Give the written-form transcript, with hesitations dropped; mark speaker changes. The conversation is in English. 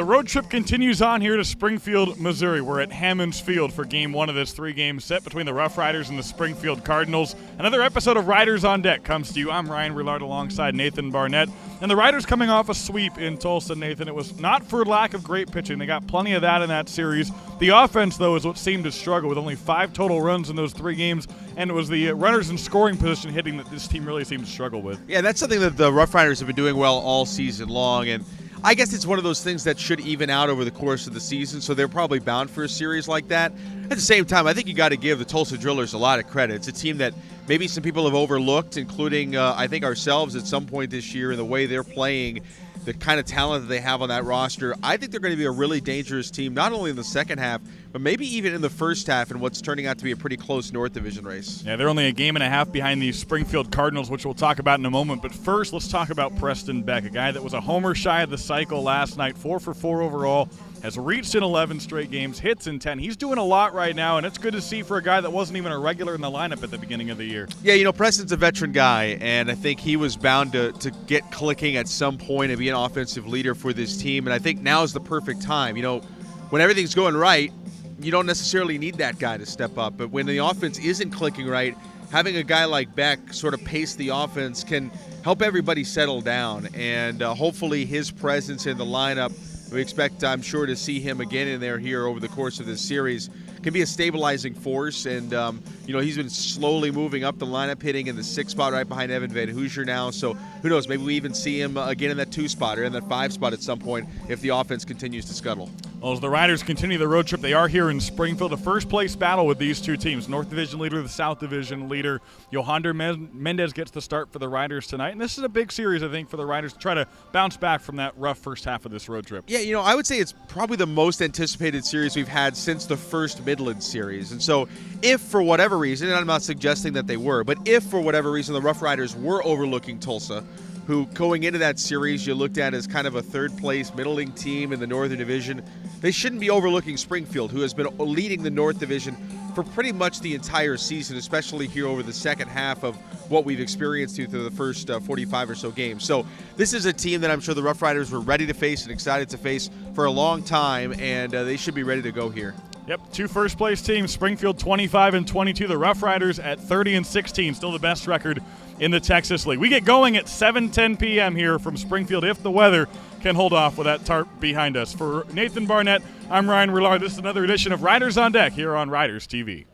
Speaker 1: road trip continues on here to Springfield, Missouri. We're at Hammons Field for Game 1 of this three-game set between the RoughRiders and the Springfield Cardinals. Another episode of Riders on Deck comes to you. I'm Ryan Rillard alongside Nathan Barnett. And the Riders coming off a sweep in Tulsa, Nathan. It was not for lack of great pitching. They got plenty of that in that series. The offense, though, is what seemed to struggle with only 5 total runs in those 3 games. And it was the runners in scoring position hitting that this team really seemed to struggle with.
Speaker 2: Yeah, that's something that the RoughRiders have been doing well all season long. And I guess it's one of those things that should even out over the course of the season, so they're probably bound for a series like that. At the same time, I think you got to give the Tulsa Drillers a lot of credit. It's a team that maybe some people have overlooked, including I think ourselves at some point this year, in the way they're playing, the kind of talent that they have on that roster. I think they're going to be a really dangerous team, not only in the second half, but maybe even in the first half in what's turning out to be a pretty close North Division race.
Speaker 1: Yeah, they're only a game and a half behind the Springfield Cardinals, which we'll talk about in a moment. But first, let's talk about Preston Beck, a guy that was a homer shy of the cycle last night, 4 for 4 overall, has reached in 11 straight games, hits in 10. He's doing a lot right now, and it's good to see for a guy that wasn't even a regular in the lineup at the beginning of the year.
Speaker 2: Yeah, you know, Preston's a veteran guy, and I think he was bound to get clicking at some point and be an offensive leader for this team. And I think now is the perfect time. You know, when everything's going right, you don't necessarily need that guy to step up. But when the offense isn't clicking right, having a guy like Beck sort of pace the offense can help everybody settle down. And hopefully his presence in the lineup, we expect, I'm sure, to see him again in there here over the course of this series, can be a stabilizing force. And, you know, he's been slowly moving up the lineup, hitting in the 6th spot right behind Evan Van Hoosier now. So who knows, maybe we even see him again in that 2 spot or in that 5 spot at some point if the offense continues to scuttle.
Speaker 1: Well, as the Riders continue the road trip, they are here in Springfield. A first-place battle with these two teams. North Division leader, the South Division leader. Yohander Mendez gets the start for the Riders tonight. And this is a big series, I think, for the Riders to try to bounce back from that rough first half of this road trip.
Speaker 2: Yeah, you know, I would say it's probably the most anticipated series we've had since the first Midland series. And so if for whatever reason, and I'm not suggesting that they were, but if for whatever reason the RoughRiders were overlooking Tulsa, who going into that series you looked at as kind of a third-place middling team in the Northern Division, they shouldn't be overlooking Springfield, who has been leading the North Division for pretty much the entire season, especially here over the second half of what we've experienced through the first 45 or so games. So this is a team that I'm sure the RoughRiders were ready to face and excited to face for a long time, and they should be ready to go here.
Speaker 1: Yep, 2 first-place teams, Springfield 25-22, the RoughRiders at 30-16, still the best record in the Texas League. We get going at 7:10 p.m. here from Springfield if the weather can hold off with that tarp behind us. For Nathan Barnett, I'm Ryan Rillard. This is another edition of Riders on Deck here on Riders TV.